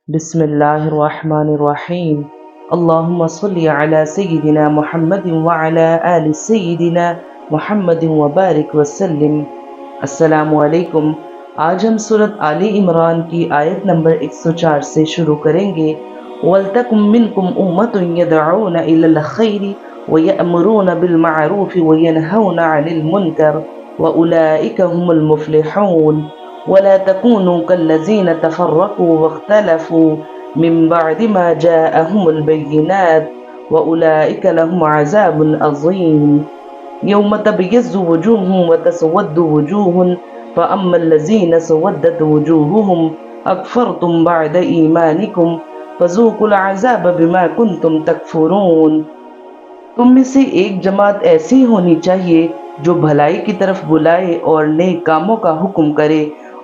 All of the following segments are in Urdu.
بسم اللہ الرحمن الرحیم۔ اللہم صلی علی سیدنا محمد وعلی آل سیدنا محمد وبارک وسلم۔ السلام علیکم۔ آج ہم سورۃ آل عمران کی آیت نمبر 104 سے شروع کریں گے۔ وَلْتَكُن مِّنْكُمْ أُمَّةٌ يَدْعُونَ إِلَى الْخَيْرِ وَيَأْمُرُونَ بِالْمَعْرُوفِ وَيَنْهَوْنَ عَنِ الْمُنكَرِ وَأُولَئِكَ هُمُ الْمُفْلِحُونَ۔ ولا تكونوا كالذين تفرقوا واختلفوا من بعد ما جاءهم البينات وأولئك لهم عذاب عظيم۔ يوم تبيض وجوه وتسود وجوه فأما الذين سودت وجوههم أكفرتم بعد إيمانكم فذوقوا العذاب بما كنتم تكفرون۔ تم میں سے ایک جماعت ایسی ہونی چاہیے جو بھلائی کی طرف بلائے اور نیک کاموں کا حکم کرے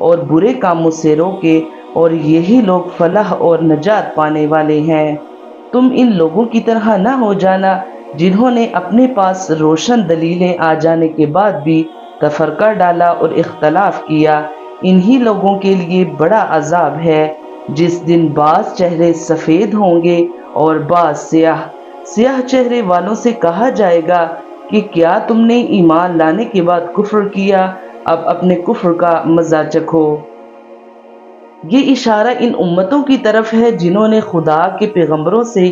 اور برے کاموں سے روکے، اور یہی لوگ فلاح اور نجات پانے والے ہیں۔ تم ان لوگوں کی طرح نہ ہو جانا جنہوں نے اپنے پاس روشن دلیلیں آ جانے کے بعد بھی تفرقہ ڈالا اور اختلاف کیا۔ انہی لوگوں کے لیے بڑا عذاب ہے جس دن بعض چہرے سفید ہوں گے اور بعض سیاہ۔ سیاہ چہرے والوں سے کہا جائے گا کہ کیا تم نے ایمان لانے کے بعد کفر کیا؟ اب اپنے کفر کا مزہ چکھو۔ یہ اشارہ ان امتوں کی طرف ہے جنہوں نے خدا کے پیغمبروں سے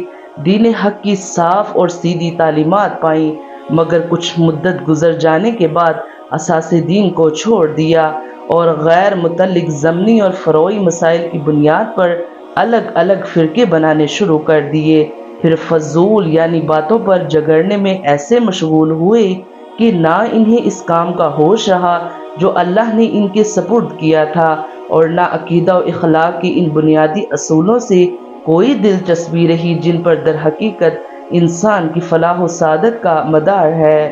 دین حق کی صاف اور سیدھی تعلیمات پائیں، مگر کچھ مدت گزر جانے کے بعد اساس دین کو چھوڑ دیا اور غیر متعلق ضمنی اور فروعی مسائل کی بنیاد پر الگ الگ فرقے بنانے شروع کر دیے۔ پھر فضول یعنی باتوں پر جگڑنے میں ایسے مشغول ہوئے کہ نہ انہیں اس کام کا ہوش رہا جو اللہ نے ان کے سپرد کیا تھا، اور نہ عقیدہ و اخلاق کے ان بنیادی اصولوں سے کوئی دلچسپی رہی جن پر در حقیقت انسان کی فلاح و سعادت کا مدار ہے۔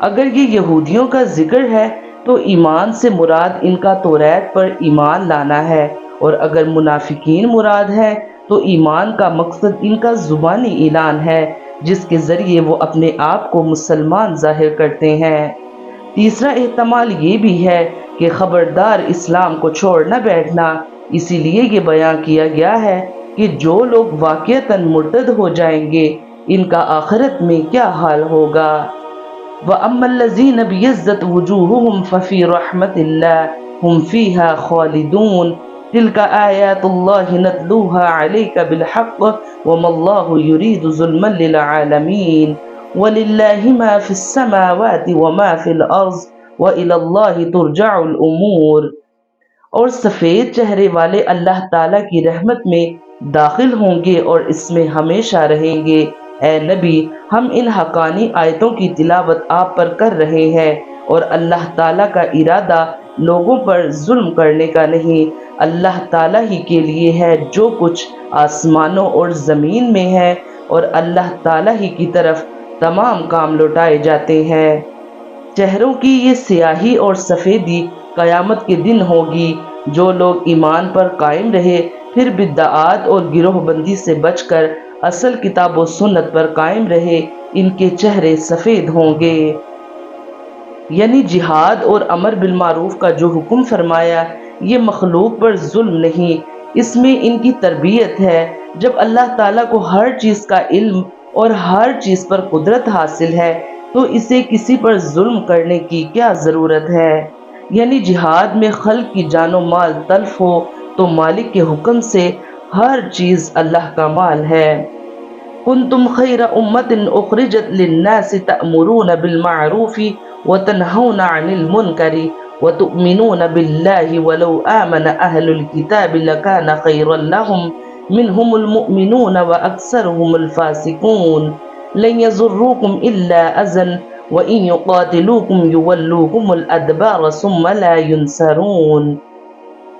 اگر یہ یہودیوں کا ذکر ہے تو ایمان سے مراد ان کا توریت پر ایمان لانا ہے، اور اگر منافقین مراد ہے تو ایمان کا مقصد ان کا زبانی اعلان ہے جس کے ذریعے وہ اپنے آپ کو مسلمان ظاہر کرتے ہیں۔ تیسرا احتمال یہ بھی ہے کہ خبردار اسلام کو چھوڑ نہ بیٹھنا، اسی لیے یہ بیان کیا گیا ہے کہ جو لوگ واقعتاً مرتد ہو جائیں گے ان کا آخرت میں کیا حال ہوگا۔ وَأَمَّا الَّذِينَ ابْيَضَّتْ وُجُوهُهُمْ فَفِي رَحْمَةِ اللَّهِ هُمْ فِيهَا خَالِدُونَ۔ تِلْكَ آيَاتُ اللَّهِ نَتْلُوهَا عَلَيْكَ بِالْحَقِّ وَمَا اللَّهُ يُرِيدُ ظُلْمًا لِلْعَالَمِينَ وَلِلَّهِ مَا فِي السَّمَاوَاتِ وَمَا فِي الْأَرْضِ وَإِلَى اللَّهِ تُرْجَعُ الْأُمُورُ۔ اور سفید چہرے والے اللہ تعالیٰ کی رحمت میں داخل ہوں گے اور اس میں ہمیشہ رہیں گے۔ اے نبی، ہم ان حقانی آیتوں کی تلاوت آپ پر کر رہے ہیں، اور اللہ تعالیٰ کا ارادہ لوگوں پر ظلم کرنے کا نہیں۔ اللہ تعالیٰ ہی کے لیے ہے جو کچھ آسمانوں اور زمین میں ہے، اور اللہ تعالیٰ ہی کی طرف تمام کام لوٹائے جاتے ہیں۔ چہروں کی یہ سیاہی اور سفیدی قیامت کے دن ہوگی۔ جو لوگ ایمان پر قائم رہے پھر بدعات اور گروہ بندی سے بچ کر اصل کتاب و سنت پر قائم رہے، ان کے چہرے سفید ہوں گے۔ یعنی جہاد اور امر بالمعروف کا جو حکم فرمایا یہ مخلوق پر ظلم نہیں، اس میں ان کی تربیت ہے۔ جب اللہ تعالیٰ کو ہر چیز کا علم اور ہر چیز پر قدرت حاصل ہے تو اسے کسی پر ظلم کرنے کی کیا ضرورت ہے؟ یعنی جہاد میں خلق کی جان و مال تلف ہو تو مالک کے حکم سے ہر چیز اللہ کا مال ہے۔ کنتم خیر امت اخرجت للناس تأمرون بالمعروف وتنہون عن المنکر وتؤمنون باللہ ولو آمن اہل الكتاب لکان خیرا لهم منهم المؤمنون واکثرهم الفاسقون لن يضروكم الا اذى وان يقاتلوكم يولوكم الادبار ثم لا ينصرون۔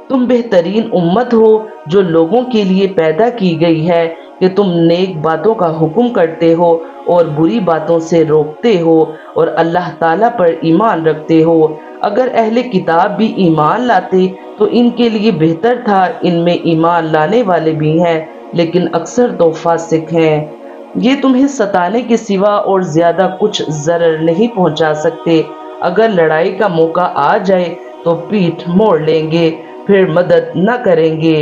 تم بہترین امت ہو جو لوگوں کے لیے پیدا کی گئی ہے کہ تم نیک باتوں کا حکم کرتے ہو اور بری باتوں سے روکتے ہو اور اللہ تعالیٰ پر ایمان رکھتے ہو۔ اگر اہل کتاب بھی ایمان لاتے تو ان کے لیے بہتر تھا، ان میں ایمان لانے والے بھی ہیں لیکن اکثر تو فاسق ہیں۔ یہ تمہیں ستانے کے سوا اور زیادہ کچھ ضرر نہیں پہنچا سکتے۔ اگر لڑائی کا موقع آ جائے تو پیٹھ موڑ لیں گے، پھر مدد نہ کریں گے۔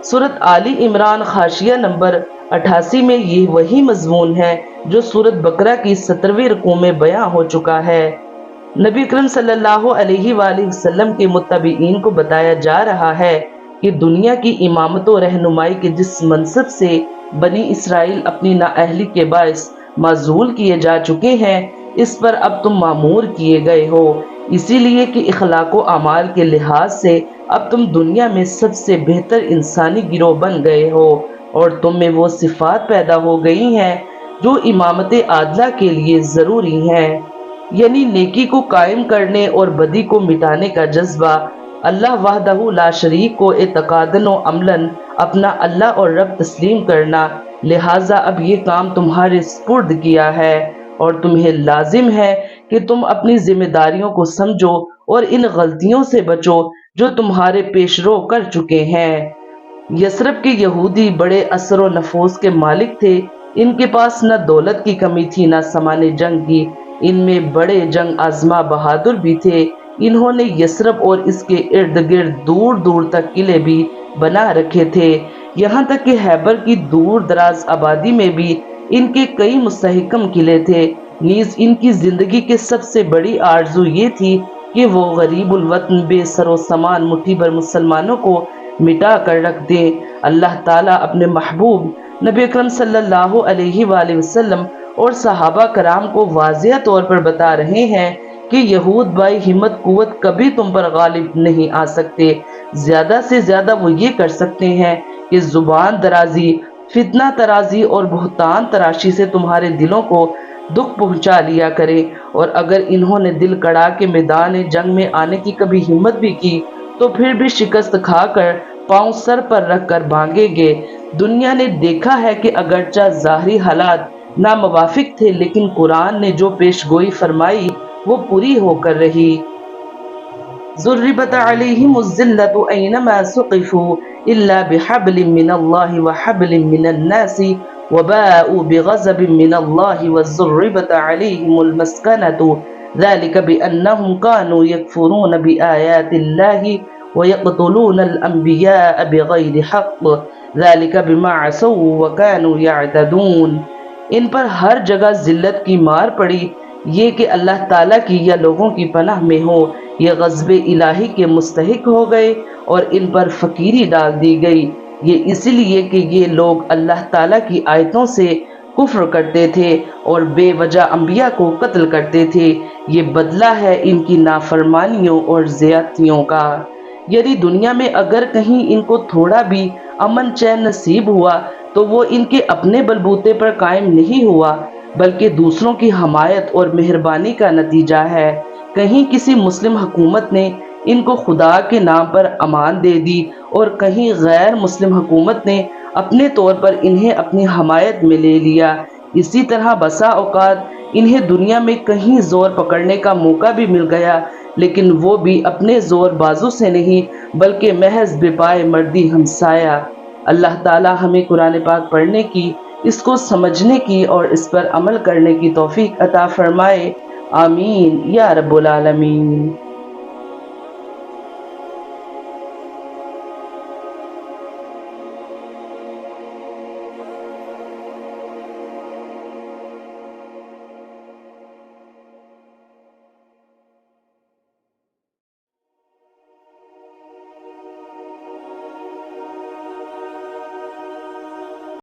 سورت آلی عمران خاشیہ نمبر 88 میں یہ وہی مضمون ہے جو سورت بقرہ کی 17ویں رکوع میں بیان ہو چکا ہے۔ نبی اکرم صلی اللہ علیہ وآلہ وسلم کے متبعین کو بتایا جا رہا ہے کہ دنیا کی امامت و رہنمائی کے جس منصب سے بنی اسرائیل اپنی نااہلی کے باعث معزول کیے جا چکے ہیں، اس پر اب تم معمور کیے گئے ہو، اسی لیے کہ اخلاق و اعمال کے لحاظ سے اب تم دنیا میں سب سے بہتر انسانی گروہ بن گئے ہو، اور تم میں وہ صفات پیدا ہو گئی ہیں جو امامت عادلہ کے لیے ضروری ہیں، یعنی نیکی کو قائم کرنے اور بدی کو مٹانے کا جذبہ، اللہ وحدہ لا شریک کو اعتقاداً و عملاً اپنا اللہ اور رب تسلیم کرنا۔ لہٰذا اب یہ کام تمہارے سپرد کیا ہے، اور تمہیں لازم ہے کہ تم اپنی ذمہ داریوں کو سمجھو اور ان غلطیوں سے بچو جو تمہارے پیشرو کر چکے ہیں۔ یثرب کے یہودی بڑے اثر و نفوذ کے مالک تھے، ان کے پاس نہ دولت کی کمی تھی نہ سامان جنگ کی، ان میں بڑے جنگ آزما بہادر بھی تھے۔ انہوں نے یثرب اور اس کے ارد گرد دور دور تک قلعے بھی بنا رکھے تھے، یہاں تک کہ خیبر کی دور دراز آبادی میں بھی ان کے کئی مستحکم قلعے تھے۔ نیز ان کی زندگی کے سب سے بڑی آرزو یہ تھی کہ وہ غریب الوطن بے سر و سامان مٹھی بھر مسلمانوں کو مٹا کر رکھ دیں۔ اللہ تعالیٰ اپنے محبوب نبی اکرم صلی اللہ علیہ وآلہ وسلم اور صحابہ کرام کو واضح طور پر بتا رہے ہیں کہ یہود بائی ہمت قوت کبھی تم پر غالب نہیں آ سکتے، زیادہ سے زیادہ وہ یہ کر سکتے ہیں کہ زبان درازی، فتنہ ترازی اور بہتان تراشی سے تمہارے دلوں کو دکھ پہنچا لیا کرے، اور اگر انہوں نے دل کڑا کے میدان جنگ میں آنے کی کبھی ہمت بھی کی تو پھر بھی شکست کھا کر پاؤں سر پر رکھ کر بھاگیں گے۔ دنیا نے دیکھا ہے کہ اگرچہ ظاہری حالات ناموافق تھے، لیکن قرآن نے جو پیش گوئی فرمائی وہ پوری ہو کر رہی۔ ضربت علیہم الذلۃ اینما ثقفوا الا بحبل من اللہ وحبل من الناس وباءوا بغضب من اللہ وضربت علیہم المسکنۃ ذلك بأنهم كانوا يكفرون بآيات الله ويقتلون الأنبياء بغير حق ذلك بما عصوا وكانوا يعتدون۔ ان پر ہر جگہ ذلت کی مار پڑی، یہ کہ اللہ تعالیٰ کی یا لوگوں کی پناہ میں ہو، یہ غضب الہی کے مستحق ہو گئے اور ان پر فقیری ڈال دی گئی، یہ اس لیے کہ یہ لوگ اللہ تعالیٰ کی آیتوں سے کفر کرتے تھے اور بے وجہ انبیاء کو قتل کرتے تھے۔ یہ بدلہ ہے ان کی نافرمانیوں اور زیادتیوں کا۔ یعنی دنیا میں اگر کہیں ان کو تھوڑا بھی امن چین نصیب ہوا تو وہ ان کے اپنے بلبوتے پر قائم نہیں ہوا، بلکہ دوسروں کی حمایت اور مہربانی کا نتیجہ ہے۔ کہیں کسی مسلم حکومت نے ان کو خدا کے نام پر امان دے دی اور کہیں غیر مسلم حکومت نے اپنے طور پر انہیں اپنی حمایت میں لے لیا۔ اسی طرح بسا اوقات انہیں دنیا میں کہیں زور پکڑنے کا موقع بھی مل گیا، لیکن وہ بھی اپنے زور بازو سے نہیں بلکہ محض بے پائے مردی ہمسایہ۔ اللہ تعالی ہمیں قرآن پاک پڑھنے کی، اس کو سمجھنے کی اور اس پر عمل کرنے کی توفیق عطا فرمائے، آمین یا رب العالمین۔